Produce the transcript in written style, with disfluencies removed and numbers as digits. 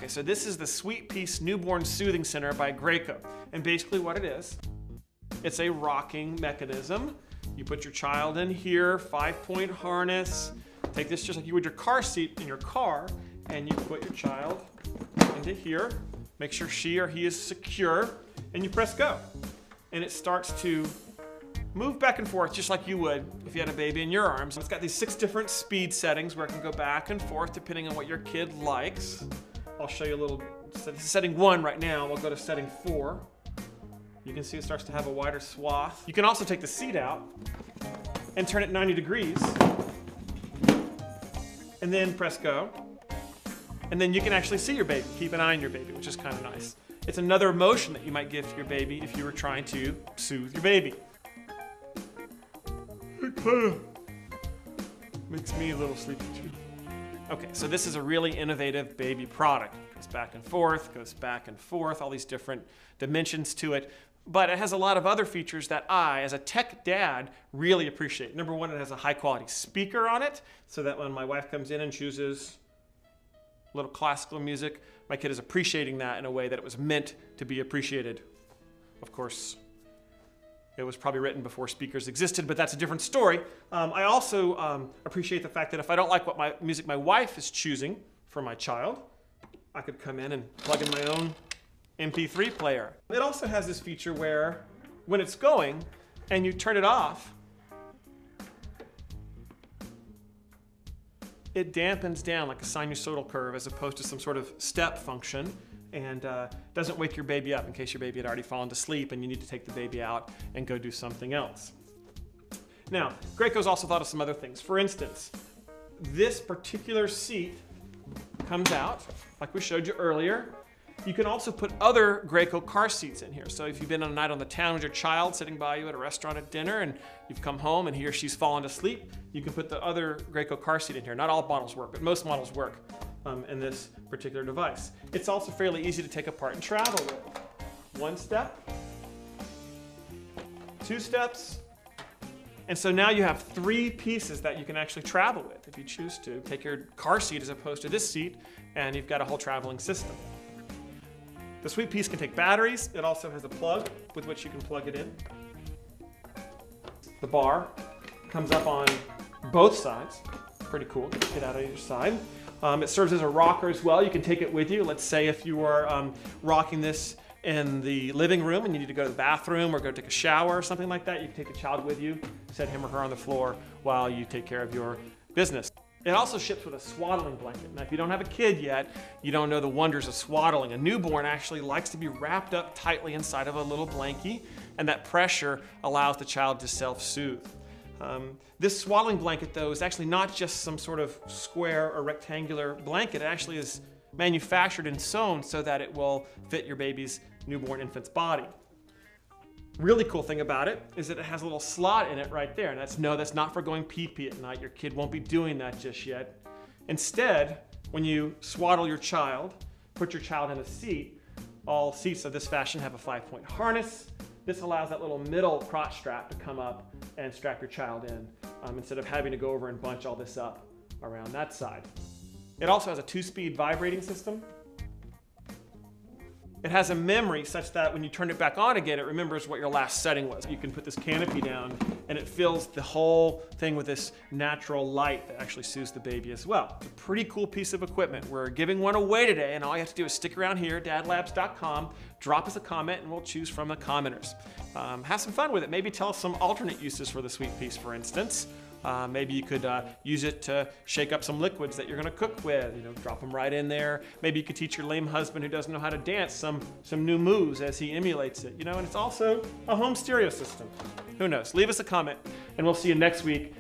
Okay, so this is the Sweet Peace Newborn Soothing Center by Graco. And basically what it is, it's a rocking mechanism. You put your child in here, 5-point harness. Take this just like you would your car seat in your car, and you put your child into here. Make sure she or he is secure, and you press go. And it starts to move back and forth just like you would if you had a baby in your arms. It's got these 6 different speed settings where it can go back and forth depending on what your kid likes. I'll show you a little, setting 1 right now. We'll go to setting 4. You can see it starts to have a wider swath. You can also take the seat out and turn it 90 degrees and then press go. And then you can actually see your baby, keep an eye on your baby, which is kind of nice. It's another emotion that you might give to your baby if you were trying to soothe your baby. It kind of makes me a little sleepy too. Okay, so this is a really innovative baby product. Goes back and forth, all these different dimensions to it. But it has a lot of other features that I, as a tech dad, really appreciate. Number 1, it has a high quality speaker on it, so that when my wife comes in and chooses a little classical music, my kid is appreciating that in a way that it was meant to be appreciated. Of course, it was probably written before speakers existed, but that's a different story. I also appreciate the fact that if I don't like what music my wife is choosing for my child, I could come in and plug in my own MP3 player. It also has this feature where when it's going and you turn it off, it dampens down like a sinusoidal curve as opposed to some sort of step function, and doesn't wake your baby up in case your baby had already fallen to sleep and you need to take the baby out and go do something else. Now, Graco's also thought of some other things. For instance, this particular seat comes out, like we showed you earlier. You can also put other Graco car seats in here. So if you've been on a night on the town with your child sitting by you at a restaurant at dinner and you've come home and he or she's fallen asleep, you can put the other Graco car seat in here. Not all models work, but most models work in this particular device. It's also fairly easy to take apart and travel with. 1 step, 2 steps, and so now you have 3 pieces that you can actually travel with if you choose to. Take your car seat as opposed to this seat, and you've got a whole traveling system. The Sweet Peace can take batteries. It also has a plug with which you can plug it in. The bar comes up on both sides. Pretty cool. Get out of either side. It serves as a rocker as well. You can take it with you. Let's say if you are rocking this in the living room and you need to go to the bathroom or go take a shower or something like that, you can take the child with you, set him or her on the floor while you take care of your business. It also ships with a swaddling blanket. Now, if you don't have a kid yet, you don't know the wonders of swaddling. A newborn actually likes to be wrapped up tightly inside of a little blankie, and that pressure allows the child to self-soothe. This swaddling blanket, though, is actually not just some sort of square or rectangular blanket. It actually is manufactured and sewn so that it will fit your baby's newborn infant's body. Really cool thing about it is that it has a little slot in it right there. And that's not for going pee-pee at night. Your kid won't be doing that just yet. Instead, when you swaddle your child, put your child in a seat, all seats of this fashion have a 5-point harness. This allows that little middle crotch strap to come up and strap your child in instead of having to go over and bunch all this up around that side. It also has a 2-speed vibrating system. It has a memory such that when you turn it back on again, it remembers what your last setting was. You can put this canopy down and it fills the whole thing with this natural light that actually soothes the baby as well. It's a pretty cool piece of equipment. We're giving one away today, and all you have to do is stick around here, dadlabs.com, drop us a comment, and we'll choose from the commenters. Have some fun with it. Maybe tell us some alternate uses for the Sweet Peace, for instance. Maybe you could use it to shake up some liquids that you're going to cook with. Drop them right in there. Maybe you could teach your lame husband who doesn't know how to dance some new moves as he emulates it. And it's also a home stereo system. Who knows? Leave us a comment, and we'll see you next week